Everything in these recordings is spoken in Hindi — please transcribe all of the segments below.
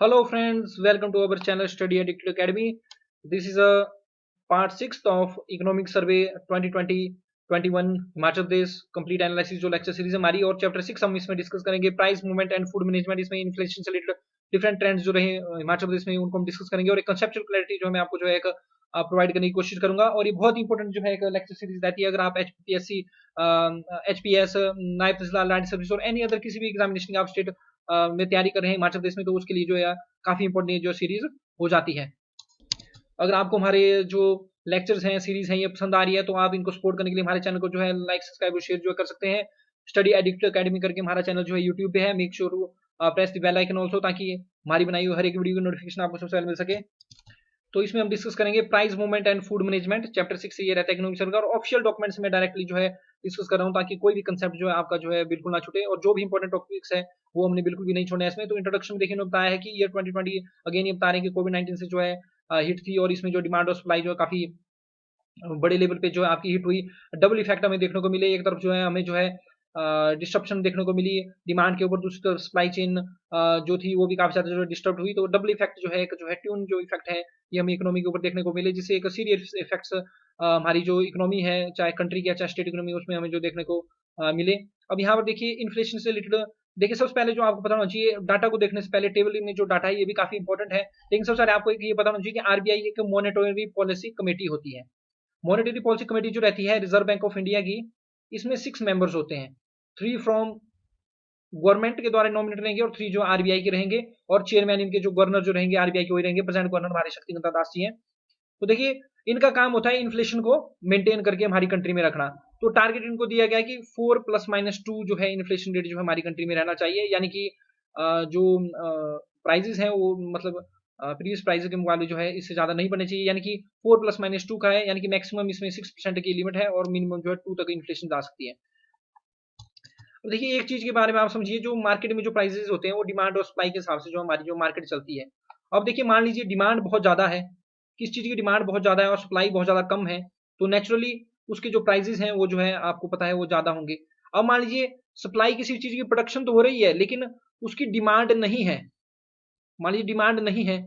Hello friends, welcome to our channel Study Addicted Academy. This is a part 6th of Economic Survey 2020-21 Himachal Pradesh complete analysis जो लेक्चर सीरीज है हमारी और चैप्टर 6 हम इसमें डिस्कस करेंगे price movement and food management. इसमें इन्फ्लेशन से रिलेटेड डिफरेंट ट्रेंड्स जो रहे हिमाचल प्रदेश में उनको हम डिस्कस करेंगे और एक कंसेप्चुअल क्लैरिटी जो है मैं आपको जो है एक प्रोवाइड करने की कोशिश करूंगा। और ये बहुत इंपॉर्टेंट जो है एक लेक्चर सीरीज रहती है अगर आप एचपीएससी, एचपीएस, नायब तहसीलदार लैंड सर्विस और एनी अदर किसी भी एग्जामिनेशन आप स्टेट में तैयारी कर रहे हैं हिमाचल प्रदेश में, तो उसके लिए जो है काफी इंपॉर्टेंट जो सीरीज हो जाती है। अगर आपको हमारे जो लेक्चर्स हैं, सीरीज हैं, ये पसंद आ रही है तो आप इनको सपोर्ट करने के लिए हमारे चैनल को जो है लाइक, सब्सक्राइब और शेयर जो कर सकते हैं। स्टडी एडिक्ट अकेडमी करके हमारा चैनल जो है यूट्यूब पे है। Make sure to press the bell icon also, ताकि हमारी बनाई हुई हर एक वीडियो की नोटिफिकेशन आपको सबसे पहले मिल सके। तो इसमें हम डिस्कस करेंगे price movement and food management. Chapter 6 से ये रहता है इकोनॉमिक सर्वे और ऑफिशियल डॉक्यूमेंट्स में डायरेक्टली जो है डिस्कस कर रहा हूँ, ताकि कोई भी कंसेप्ट जो है आपका जो है बिल्कुल ना छूटे। और जो भी इंपॉर्टेंट टॉपिक्स है वो हमने बिल्कुल भी नहीं छोड़ना है इसमें। तो इंट्रोडक्शन में देखिए उन्होंने बताया है कि ईयर 2020 अगेन ये बता रहे हैं कि कोविड-19 से जो है हिट थी और इसमें जो डिमांड और सप्लाई जो है काफी बड़े लेवल पे जो है आपकी हिट हुई। डबल इफेक्ट हमें देखने को मिले, एक तरफ जो है हमें जो है डिस्ट्रप्शन देखने को मिली डिमांड के ऊपर, दूसरी तरफ सप्लाई चेन जो थी वो भी काफी ज्यादा जो डिस्टर्ब हुई। तो डबल इफेक्ट जो है एक जो है ट्यून जो इफेक्ट है ये हमें इकोनॉमी के ऊपर देखने को मिले, जिससे एक सीरियस इफेक्ट्स हमारी जो इकोनॉमी है, चाहे कंट्री की या चाहे स्टेट इकोनॉमी, उसमें हमें जो देखने को मिले। अब यहाँ पर देखिए इन्फ्लेशन से रिलेटेड देखिए सबसे पहले जो आपको पता होना चाहिए, डाटा को देखने से पहले टेबल में जो डाटा है ये भी काफी इंपॉर्टेंट है। लेकिन सबसे पहले आपको ये पता होना चाहिए कि आरबीआई एक मॉनेटरी पॉलिसी कमेटी होती है। मॉनेटरी पॉलिसी कमेटी जो रहती है रिजर्व बैंक ऑफ इंडिया की, इसमें 6 मेंबर्स होते हैं। 3 फ्रॉम गवर्नमेंट के द्वारा नॉमिनेट रहेंगे और 3 जो आरबीआई के रहेंगे। और चेयरमैन इनके जो गवर्नर जो रहेंगे आरबीआई के वही रहेंगे। प्रेजेंट गवर्नर हमारे शक्तिकांत दास जी हैं। तो देखिए इनका काम होता है इन्फ्लेशन को मेंटेन करके हमारी कंट्री में रखना। तो टारगेट इनको दिया गया है कि 4 + -2 जो है इन्फ्लेशन रेट जो है हमारी कंट्री में रहना चाहिए। यानी कि जो प्राइजेस हैं वो मतलब प्रीवियस प्राइस के मुकाबले जो है इससे ज्यादा नहीं बढ़ने चाहिए। यानी कि 4 + -2 का है, यानी कि मैक्सिमम इसमें 6% की लिमिट है और मिनिमम जो है 2 तक इन्फ्लेशन जा सकती है। तो देखिए एक चीज के बारे में आप समझिए, जो मार्केट में जो प्राइसेस होते हैं वो डिमांड और सप्लाई के हिसाब से जो हमारी जो मार्केट चलती है। अब देखिए मान लीजिए डिमांड बहुत ज्यादा है, किस चीज की डिमांड बहुत ज्यादा है और सप्लाई बहुत ज्यादा कम है, तो नेचुरली उसके जो प्राइसेस हैं वो जो है आपको पता है वो ज्यादा होंगे। अब मान लीजिए सप्लाई किसी चीज की प्रोडक्शन तो हो रही है लेकिन उसकी डिमांड नहीं है, मान लीजिए डिमांड नहीं है,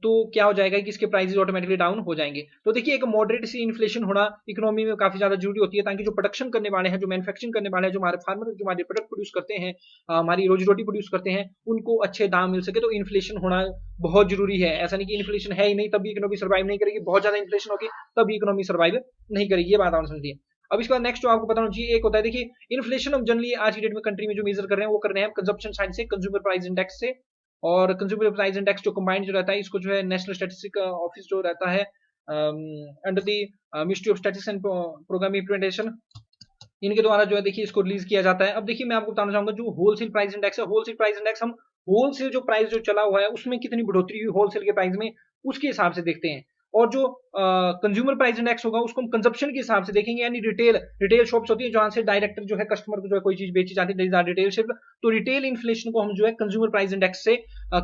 तो क्या हो जाएगा कि इसके प्राइसेस ऑटोमेटिकली डाउन हो जाएंगे। तो देखिए एक मॉडरेट सी इन्फ्लेशन होना इकोनॉमी में काफी ज्यादा जरूरी होती है, ताकि जो प्रोडक्शन करने वाले हैं, जो मैन्युफैक्चरिंग करने वाले हैं, जो हमारे फार्मर जो हमारे प्रोडक्ट प्रोड्यूस करते हैं, हमारी रोजी रोटी प्रोड्यूस करते हैं, उनको अच्छे दाम मिल सके। तो इन्फ्लेशन होना बहुत जरूरी है। ऐसा नहीं कि इन्फ्लेशन है ही नहीं तब भी इकोनॉमी सर्वाइव नहीं करेगी, बहुत ज्यादा इन्फ्लेशन होगी तब इकोनॉमी सर्वाइव नहीं करेगी। ये बात आप समझिए। अब इसके बाद नेक्स्ट जो आपको पता होना चाहिए, एक होता है देखिए इन्फ्लेशन हम जनरली आज की डेट में कंट्री में जो मेजर कर रहे हैं वो कर रहे हैं कंजप्शन साइड से, कंज्यूमर प्राइस इंडेक्स से। और कंज्यूमर प्राइस इंडेक्स जो कंबाइंड जो रहता है इसको जो है नेशनल स्टैटिस्टिक ऑफिस जो रहता है under the ministry of statistics and programme implementation, इनके द्वारा जो है देखिए इसको रिलीज किया जाता है। अब देखिए मैं आपको बताना चाहूंगा जो होलसेल प्राइस इंडेक्स है, होलसेल प्राइस इंडेक्स हम होलसेल जो प्राइस जो चला हुआ है उसमें कितनी बढ़ोतरी हुई होलसेल के प्राइस में, उसके हिसाब से देखते हैं। और जो कंज्यूमर प्राइस इंडेक्स होगा उसको हम कंजप्शन के हिसाब से देखेंगे, यानी रिटेल रिटेल शॉप्स होती है जहां से डायरेक्ट जो है कस्टमर को जो है कोई चीज बेची जाती है, रिटेल शिप। तो रिटेल इन्फ्लेशन को हम जो है कंज्यूमर प्राइस इंडेक्स से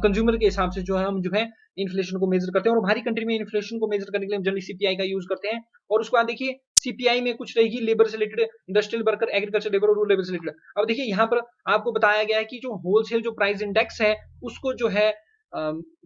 कंज्यूमर के हिसाब से जो है हम जो है इन्फ्लेशन को मेजर करते हैं। और हमारी कंट्री में इन्फ्लेशन को मेजर करने के लिए हम जनरली सीपीआई का यूज करते हैं। और उसके बाद देखिए सीपीआई में कुछ रहेगी लेबर से related, industrial worker, agriculture labour और रूरल लेबर से रिलेटेड। अब देखिए यहाँ पर आपको बताया गया है कि जो होलसेल जो प्राइस इंडेक्स है उसको जो है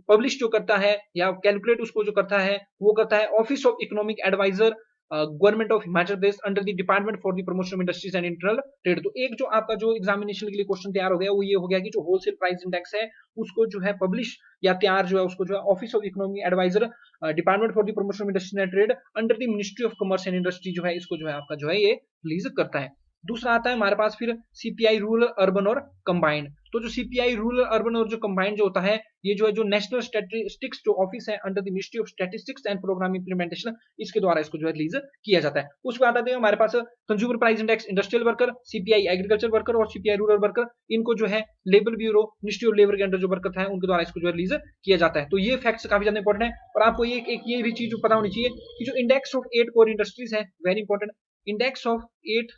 पब्लिश जो करता है या कैलकुलेट उसको जो करता है वो करता है office of economic adviser, government of Himachal Pradesh under the department for the promotion of industries and internal trade. तो एक जो आपका जो एग्जामिनेशन के लिए क्वेश्चन तैयार हो गया वो ये हो गया कि जो होलसेल प्राइस इंडेक्स है उसको जो है पब्लिश या तैयार जो है उसको जो है office of economic adviser, department for the promotion of industry and trade under the ministry of commerce and industry जो है इसको जो है आपका जो है ये रिलीज करता है। दूसरा आता है हमारे पास फिर सीपीआई रूरल अर्बन और कंबाइंड। तो जो सीपीआई रूरल अर्बन और जो कंबाइंड जो होता है ये जो है जो नेशनल स्टैटिस्टिक्स जो ऑफिस है under the ministry of statistics and programme implementation, इसके द्वारा इसको जो है रिलीज किया जाता है। उसके बाद आते हैं हमारे पास consumer price index industrial worker, CPI agriculture worker और सीपीआई रूरल वर्कर। इनको जो है labour bureau, ministry of labour के अंडर जो वर्कर है उनके द्वारा इसको जो है रिलीज किया जाता है। तो ये फैक्ट्स काफी ज्यादा इंपॉर्टेंट है। और आपको एक ये भी चीज पता होनी चाहिए कि जो इंडेक्स ऑफ 8 कोर इंडस्ट्रीज है, very important, index of 8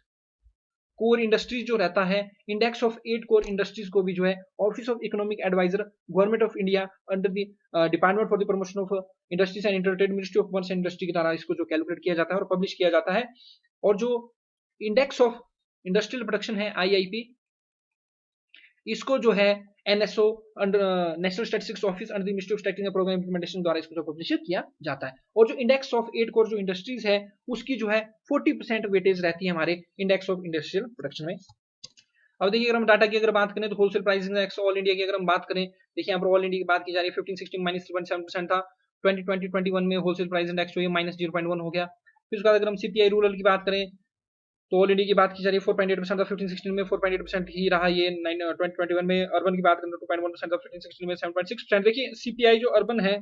core industries जो रहता है, इंडेक्स ऑफ 8 कोर इंडस्ट्रीज को भी जो है office of economic adviser, government of India under the department for the promotion of industries and intertrade, ministry of commerce and industry के द्वारा इसको जो कैलकुलेट किया जाता है और पब्लिश किया जाता है। और जो इंडेक्स ऑफ इंडस्ट्रियल प्रोडक्शन है आईआईपी, इसको जो है NSO under national statistics office under the ministry of statistics programme implementation द्वारा इसको पब्लिश किया जाता है। और जो इंडेक्स ऑफ 8 कोर जो इंडस्ट्रीज है उसकी जो है 40% वेटेज रहती है हमारे इंडेक्स ऑफ इंडस्ट्रियल प्रोडक्शन में। अब देखिए अगर हम डाटा की अगर बात करें तो wholesale price index all India की अगर हम बात करें, देखिए यहाँ पर ऑल इंडिया की बात की जा रही है 15-16 -3.7% था। 2020-21 में होलसेल प्राइस इंडेक्स जो है -0.1 हो गया। फिर उसके बाद अगर हम सीपीआई रूरल की बात करें तो ऑल इंडिया की बात की जा रही है 4.8% था 15-16 में, 4.8% ही रहा ये 2021 में। अर्बन की बात करें तो 2.1% था 15-16 में, 7.6%। देखिए सीपीआई जो अर्बन है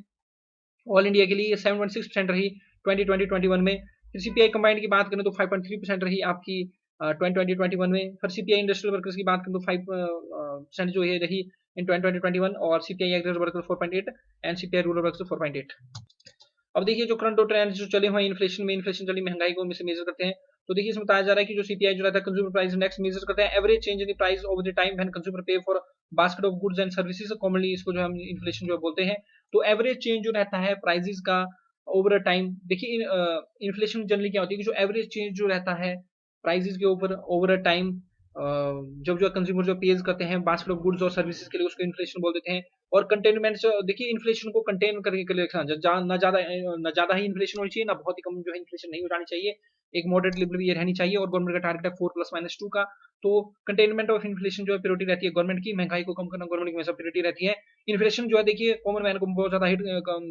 ऑल इंडिया के लिए 7.6% रही 2020-21 में। फिर सीपीआई कंबाइंड की बात करें तो 5.3% रही आपकी 2020-21 में। फिर सीपीआई इंडस्ट्रियल वर्कर्स की बात करें तो 5% जो ये रही इन 2020-21, और CPI agriculture workers 4.8 and CPI rural workers 4.8। अब देखिए जो करंट ट्रेंड जो चले हुए इन्फ्लेशन में, इन्फ्लेशन चली महंगाई को मेजर करते हैं, तो देखिए इसमें बताया जा रहा है कि जो सीपीआई जो रहता है कंज्यूमर प्राइस इंडेक्स मेजर करता है average change in the price over the time when consumer pay for basket of goods and services, commonly इसको जो हम इन्फ्लेशन जो बोलते हैं। तो एवरेज चेंज जो रहता है प्राइसेस का ओवर टाइम, देखिए इन्फ्लेशन जनरली क्या होती है कि जो एवरेज चेंज जो रहता है प्राइसेस के ऊपर ओवर टाइम, जब जो कंज्यूमर जो पेज करते हैं बास्केट ऑफ गुड्स और सर्विसेज के लिए, उसको इन्फ्लेशन बोल देते हैं। और कंटेनमेंट देखिए इन्फ्लेशन को कंटेन करने के लिए ना ज्यादा ही इन्फ्लेशन होनी चाहिए, ना बहुत ही कम जो है इन्फ्लेशन नहीं हो जानी चाहिए। एक मॉडरेट लेवल ये रहनी चाहिए, और गवर्नमेंट का टारगेट है 4+-2 का। तो कंटेनमेंट ऑफ इन्फ्लेशन जो है प्रायोरिटी रहती है गवर्नमेंट की, महंगाई को कम करना गवर्नमेंट की हमेशा प्रायोरिटी रहती है। इन्फ्लेशन जो है देखिए कॉमन मैन को बहुत ज्यादा हिट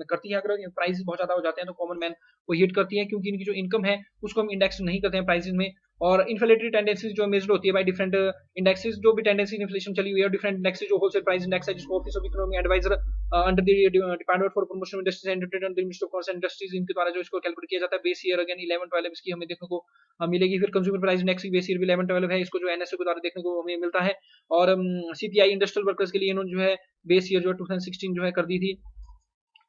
करती है, अगर प्राइस बहुत ज्यादा हो जाते हैं तो कॉमन मैन को हिट करती है, क्योंकि इनकी जो इनकम है उसको हम इंडेक्स नहीं करते हैं प्राइसेस में। और इन्फ्लेटरी टेंडेंसीज जो मेजर होती है बाय डिफरेंट इंडेक्सेस, जो भी टेंडेंसी इन्फ्लेशन चली हुई है, डिफरेंट इंडेक्सेस जो होलसेल प्राइस इंडेक्स है जिसको office of economic adviser under the department for promotion industries and trade under ministry of commerce and industries, इनके द्वारा जो इसको कैलकुलेट किया जाता है। बेस ईयर अगेन 11-12 इसकी हमें देखने को मिलेगी। फिर कंज्यूमर प्राइस इंडेक्स की बेस ईयर भी 11-12 है, इसको जो एनएसओ के द्वारा देखने को हमें मिलता है। और सीपीआई इंडस्ट्रियल वर्कर्स के लिए इन्होंने जो है बेस ईयर जो 2016 जो है कर दी थी।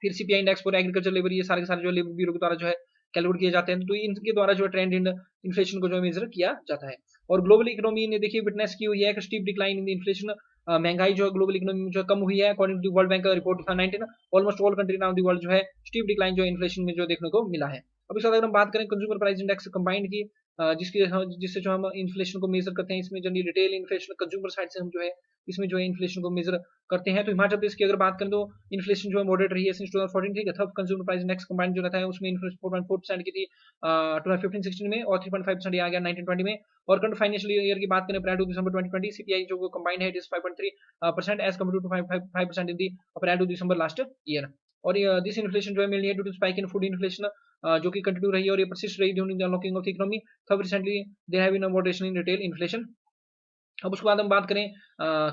फिर CPI index for agriculture labour, ये सारे के सारे जो लेबर ब्यूरो के द्वारा जो है कैलकुलेट किए जाते हैं, तो इनके द्वारा जो ट्रेंड इन इन्फ्लेशन को जो मेजर किया जाता है। और ग्लोबल इकोनॉमी ने देखिए विटनेस की हुई है कि steep decline in the inflation, महंगाई जो है ग्लोबल इकोनॉमी में जो कम हुई है अकॉर्डिंग टू वर्ल्ड बैंक का report 2019। Almost all country now the world जो है स्टीप डिक्लाइन जो इन्फ्लेशन में जो देखने को मिला है। अब इस अगर हम बात करें कंज्यूमर प्राइस इंडेक्स कंबाइंड की, जिससे जो हम इन्फ्लेशन को मेजर करते हैं, इसमें generally retail inflation consumer side से हम जो है इसमें जो है इन्फ्लेशन को मेजर करते हैं। तो हिमाचल प्रदेश की अगर बात करें तो इन्फ्लेशन जो है मॉडरेट रही है सिंस 2014, ठीक है। तब कंज्यूमर प्राइस इंडेक्स कंबाइंड जो रहता है उसमें इन्फ्लेशन 4.4% की थी 2015-16 में, और 3.5% ये आ गया 19-20 में। और करंट फाइनेंशियल ईयर की बात करें अप्रैल टू दिसंबर 2020, सीपीआई जो कंबाइंड है it is 5.3% as compare to 5% in the April to December last year. और दिस इन्फ्लेशन जो है mainly due to spike in food inflation, जो कि कंटिन्यू रही है और ये परसिस्ट रही during the unlocking of the economy. तब recently there have been a moderation in retail inflation. अब उसके बाद हम बात करें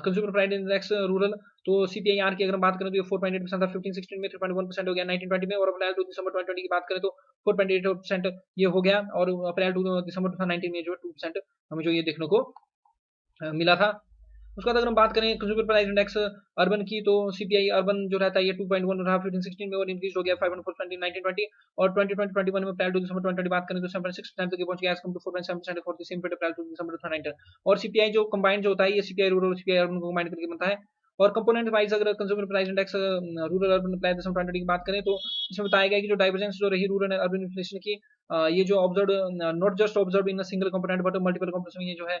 कंज्यूमर प्राइस इंडेक्स रूरल, तो सीपीआईआर की अगर हम बात करें तो ये 4.8% था 15-16 में, 3.1% हो गया 19-20 में। और अप्रैल टू दिसंबर 2020 की बात करें तो 4.8% ये हो गया। और अप्रैल टू दिसंबर 2019 में जो 2% हमें जो ये देखने को मिला था। उसके बाद अगर हम बात करें कंज्यूमर प्राइस इंडेक्स अर्बन की, तो सीपीआई अर्बन जो रहता है ये 2.1 रहा 15-16 में, और इंक्रीज हो गया 5.4% इन 19-20। और 2020-21 में अप्रैल टू दिसंबर 2020 बात करें तो 7.6% तक पहुंच गया as come to 4.7% for the same period April to December 2019। और सीपीआई जो कंबाइंड जो होता है ये सीपीआई रूरल और सीपीआई अर्बन को कंबाइंड करके बनता है। और कंपोनेंट वाइज अगर consumer price index rural urban April December 2020 की बात करें तो इसमें बताया गया कि जो डाइवर्जेंस जो रही रूरल एंड अर्बन इन्फ्लेशन की, ये जो observe not just observe in single component but multiple components में ये जो है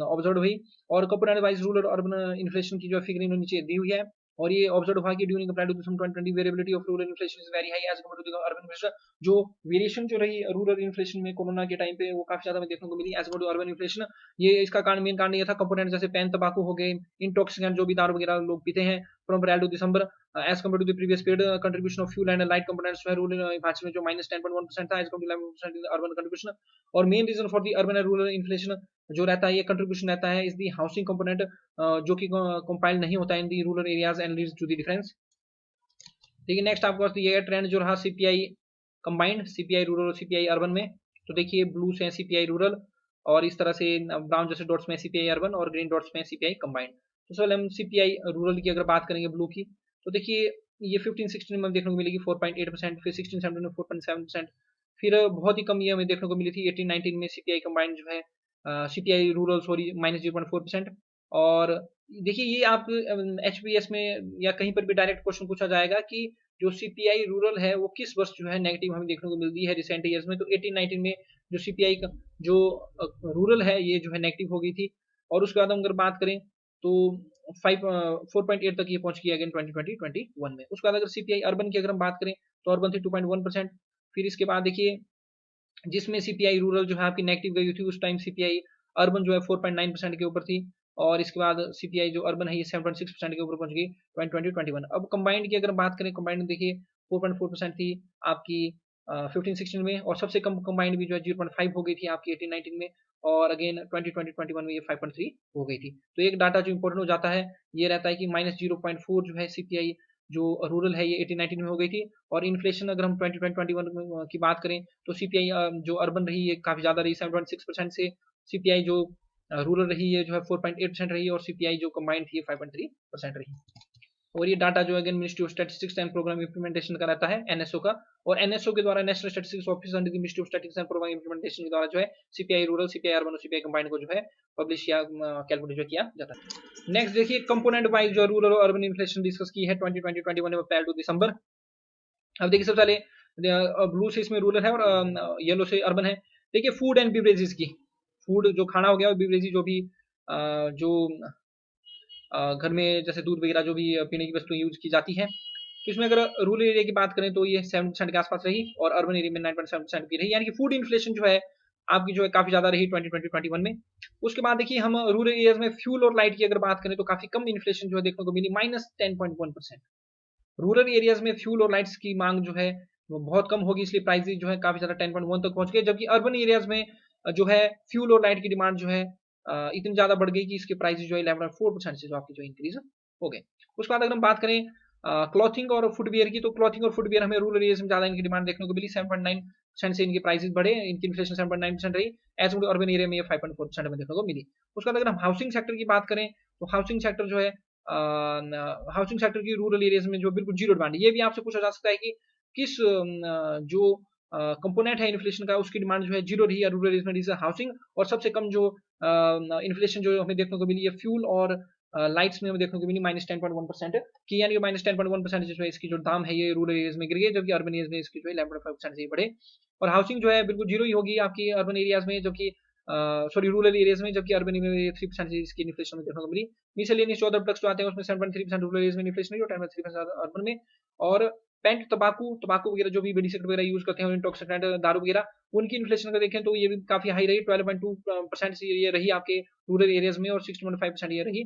ऑब्जर्व हुई। और component wise rural urban inflation की जो फिगर इन्होंने नीचे दी हुई है। और ये ऑब्जर्व हुआ कि during April to December 2020 variability of rural inflation is very high as compare to the urban inflation. जो वेरिएशन जो रही रूरल इन्फ्लेशन में कोरोना के टाइम पे वो काफी ज्यादा हमें देखने को मिली as compare to urban inflation. ये इसका कारण मेन कारण ये था कंपोनेंट जैसे पैन तंबाकू हो गए, इंटॉक्सिकेंट जो भी दारू वगैरह लोग पीते हैं, from April to December as compare to the previous period contribution of fuel and light components में रूरल हिमाचल में जो -10.1% था as compare to 11% in urban contribution. और main reason for the urban and rural inflation जो रहता है ये कंट्रीब्यूशन रहता है इज दी हाउसिंग कंपोनेंट, जो कि कंपाइल नहीं होता है in the rural areas and leads to the difference. देखिए नेक्स्ट आपके पास ये ट्रेंड जो रहा सीपीआई कंबाइंड, सीपीआई रूरल और सीपीआई अर्बन में। तो देखिए ब्लू से सीपीआई रूरल, और इस तरह से ब्राउन जैसे डॉट्स में सीपीआई अर्बन, और ग्रीन डॉट्स में सीपीआई कंबाइंड। तो सर हम सीपीआई रूरल की अगर बात करेंगे ब्लू की, तो देखिए ये 15-16 में देखने को मिलेगी 4.8%, फिर 16-17 में 4.7%, फिर बहुत ही कम ये हमें देखने को मिली थी 18-19 में सीपीआई कंबाइंड जो है सीपीआई रूरल सॉरी -0.4%। और देखिए ये आप एचपीएस में या कहीं पर भी डायरेक्ट क्वेश्चन पूछा जाएगा कि जो सीपीआई रूरल है वो किस वर्ष जो है नेगेटिव हमें देखने को मिलती है रिसेंट ईयर्स में। तो 18-19 में जो सीपीआई का जो रूरल है ये जो है नेगेटिव हो गई थी। और उसके बाद हम अगर बात करें तो 4.8 तक ये पहुंच गया अगेन 2020-21 में। उसके बाद अगर सीपीआई अर्बन की अगर हम बात करें तो अर्बन थी 2.1%। फिर इसके बाद देखिए जिसमें सीपीआई रूरल जो है आपकी नेगेटिव गई थी, उस टाइम सीपीआई अर्बन जो है 4.9% के ऊपर थी, और इसके बाद सीपीआई जो अर्बन है ये 7.6% के ऊपर पहुंच गई 2020-21। अब कंबाइंड की अगर बात करें, कंबाइंड देखिए 4.4% थी आपकी 15-16 में, और सबसे कम कंबाइंड भी जो है 0.5 हो गई थी आपकी 18-19 में, और अगेन 2020-21 में ये 5.3 हो गई थी। तो एक डाटा जो इंपॉर्टेंट हो जाता है ये रहता है कि -0.4 जो है सीपीआई जो रूरल है ये 18-19 में हो गई थी। और इन्फ्लेशन अगर हम 2020-21 की बात करें तो सीपीआई जो अर्बन रही है काफी ज्यादा रही 7.6% से, सीपीआई जो रूरल रही है जो है 4.8% रही, और सीपीआई जो कंबाइंड थी 5.3% रही। और ये डाटा जो again ministry of statistics and programme implementation का रहता है, एनएसओ का, और एनएसओ के द्वारा national statistics office under the ministry of statistics and programme implementation के द्वारा जो है सीपीआई रूरल, सीपीआई अर्बन और सीपीआई कंबाइंड को जो है पब्लिश या कैलकुलेट जो किया जाता है। नेक्स्ट देखिए कंपोनेंट वाइज जो रूरल और अर्बन इन्फ्लेशन डिस्कस की है 2020-21 में अप्रैल टू दिसंबर। अब देखिए सबसे पहले ब्लू से इसमें रूरल है और येलो से अर्बन है। देखिए फूड एंड बिवरेजेस की, फूड जो खाना हो गया और बिवरेजेस जो भी जो घर में जैसे दूध वगैरह जो भी पीने की वस्तुएं यूज की जाती है, तो इसमें अगर रूरल एरिया की बात करें तो ये 7% के आसपास रही, और अर्बन एरिया में 9.7% की रही, यानी कि फूड इन्फ्लेशन जो है आपकी जो है काफी ज्यादा रही 2020-21 में। उसके बाद देखिए हम रूरल एरियाज में फ्यूल और लाइट की अगर बात करें तो काफी कम इन्फ्लेशन जो है देखने को मिली, -10.1%। रूरल एरियाज में फ्यूल और लाइट्स की मांग जो है वो बहुत कम होगी, इसलिए प्राइसेस जो है काफी ज्यादा 10.1 तक पहुंच गए, जबकि अर्बन एरियाज में जो है फ्यूल और लाइट की डिमांड जो है इतनी ज्यादा बढ़ गई कि इसके प्राइसेस जो है 11.4% से जो आपकी जो इंक्रीज हो गए। उसके बाद अगर हम बात करें क्लॉथिंग और फुटवियर की, तो क्लॉथिंग और फुटवियर हमें रूरल एरियाज में ज्यादा इनकी डिमांड देखने को मिली, 7.9% से इनके प्राइसेस बढ़े, इनकी इन्फ्लेशन 7.9% रही, एज अर्बन एरिया में ये 5.4% में देखने को मिली। उसके बाद अगर हम हाउसिंग सेक्टर की बात करें तो हाउसिंग सेक्टर जो है हाउसिंग सेक्टर की रूरल एरियाज में जो बिल्कुल जीरो डिमांड है। ये भी आपसे पूछा जा सकता है कि किस जो कंपोनेंट है इन्फ्लेशन का उसकी डिमांड जो है जीरो रही है रूरल एरियाज में, हाउसिंग, और सबसे कम जो इन्फ्लेशन जो हमें देखने को मिली है फ्यूल और लाइट्स में हमें देखने को मिली -10.1% की, यानी कि -10.1% जो है इसकी जो दाम है ये रूरल एरियाज में गिर गई, जबकि अर्बन एरियाज में इसकी जो है 11.5% से ही बढ़े। और हाउसिंग जो है बिल्कुल जीरो ही होगी आपकी अर्बन एरियाज में, जबकि सॉरी रूरल एरियाज में, जबकि अर्बन एरिया में 3% से इसकी इन्फ्लेशन देखने को मिली। मिसलेनियस जो अदर प्रोडक्ट्स जो आते हैं उसमें 7.3% रूरल एरियाज में इन्फ्लेशन है और 10.3% अर्बन में। और पेंट, तंबाकू तंबाकू वगैरह जो भी मेडिसिन वगैरह यूज करते हैं, इंटॉक्सिकेंट दारू वगैरह, उनकी इन्फ्लेशन अगर देखें तो ये भी काफी हाई रही, 12.2% से ये रही आपके रूरल एरियाज में, और 6.5% ये रही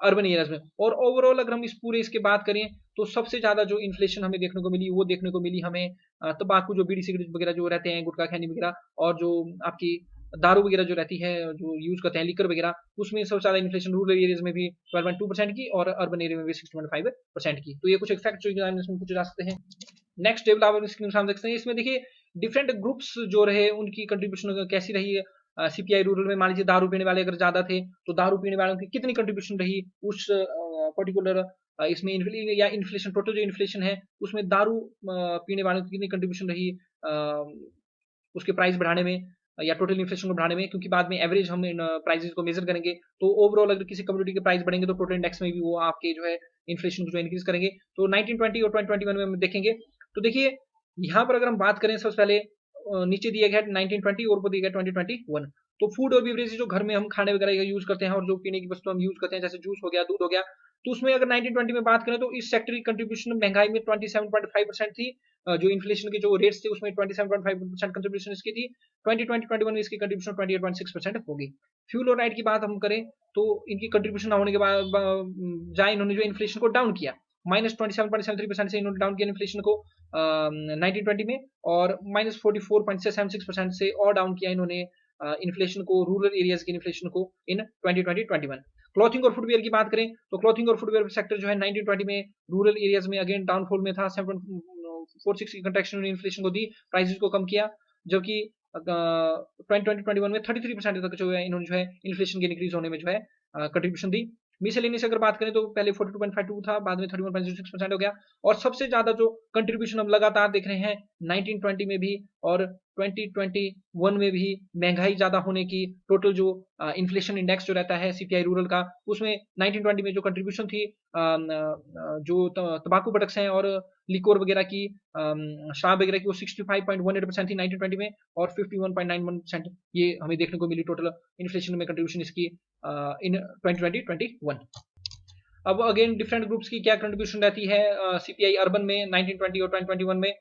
अर्बन एरियाज में। और ओवरऑल अगर हम इस पूरे इसके बात करें तो सबसे ज्यादा जो इन्फ्लेशन हमें देखने को मिली वो देखने को मिली हमें तंबाकू, जो बीड़ी सिगरेट वगैरह जो रहते हैं, गुटखा खैनी वगैरह, और जो आपकी दारू वगैरह जो रहती है जो यूज करते हैं लिकर वगैरह, उसमें सबसे ज्यादा इन्फ्लेशन रूरल एरियाज में भी 12.2% की, और अर्बन एरिया में भी 6.5% की। तो ये कुछ फैक्ट जो इसमें पूछे जा सकते हैं। नेक्स्ट टेबल आप स्क्रीन सामने देखते हैं, इसमें देखिए डिफरेंट ग्रुप्स जो रहे उनकी कंट्रीब्यूशन कैसी रही है। सीपीआई रूरल में मान लीजिए दारू पीने वाले अगर ज्यादा थे तो दारू पीने वालों की कितनी कंट्रीब्यूशन रही उस पर्टिकुलर इसमें या इन्फ्लेशन, टोटल जो इन्फ्लेशन है उसमें दारू पीने वालों की कितनी कंट्रीब्यूशन रही उसके प्राइस बढ़ाने में या टोटल इन्फ्लेशन को बढ़ाने में, क्योंकि बाद में एवरेज हम इन प्राइसेस को मेजर करेंगे, तो ओवरऑल अगर किसी कम्युनिटी के प्राइस बढ़ेंगे तो टोटल इंडेक्स में भी वो आपके जो है इन्फ्लेशन को जो इंक्रीज करेंगे। तो 1920 और 2021 में हम देखेंगे तो देखिए यहाँ पर अगर हम बात करें सबसे पहले नीचे दिया गया 1920 और ऊपर दिया गया 2021। तो फूड और बेवरेज जो घर में हम खाने वगैरह यूज करते हैं और जो पीने की वस्तु हम यूज करते हैं जैसे जूस हो गया, दूध हो गया, तो उसमें अगर 1920 में बात करें तो इस सेक्टर की कंट्रीब्यूशन महंगाई में 27.5% थी। जो इन्फ्लेशन के जो रेट्स थे उसमें 27.5% कंट्रीब्यूशन इसकी थी। 2020-21 में इसकी कंट्रीब्यूशन 28.6% होगी। फ्यूल और लाइट की बात हम करें तो इनकी कंट्रीब्यूशन ना होने के बाद जहाँ इन्होंने जो इन्फ्लेशन को डाउन किया, -27.73% से इन्होंने डाउन किया इन्फ्लेशन को 1920 में, और -44.76% से और डाउन किया इन्होंने इन्फ्लेशन को, रूरल एरियाज की इन्फ्लेशन को इन 2020-21। क्लॉथिंग और फुटवेयर की बात करें तो क्लॉथिंग और फुटवेयर सेक्टर जो है 1920 में रूरल एरियाज में अगेन डाउनफॉल में था, 7.46 की कंट्रैक्शन ने इन्फ्लेशन को दी, प्राइसेस को कम किया, जबकि 2020-21 में 33% तक जो है इन्होंने जो है इन्फ्लेशन के इंक्रीज होने में जो है कंट्रीब्यूशन दी। मिसलेनियस अगर बात करें तो पहले 42.52 था, बाद में 31.06% हो गया, और सबसे ज्यादा जो कंट्रीब्यूशन हम लगातार देख रहे हैं 1920 में भी और 2021 में भी महंगाई ज्यादा होने की, टोटल जो इन्फ्लेशन इंडेक्स जो रहता है सीपीआई रूरल का, उसमें 1920 में जो कंट्रीब्यूशन थी जो तंबाकू प्रोडक्ट्स हैं और लिकोर वगैरह की, शराब वगैरह की, वो 65.18% थी 1920 में, और 51.91% ये हमें देखने को मिली टोटल इन्फ्लेशन में कंट्रीब्यूशन इसकी इन 2020-21। अब अगेन डिफरेंट ग्रुप्स की क्या कंट्रीब्यूशन रहती है सीपीआई अर्बन में 1920 और 2021 में।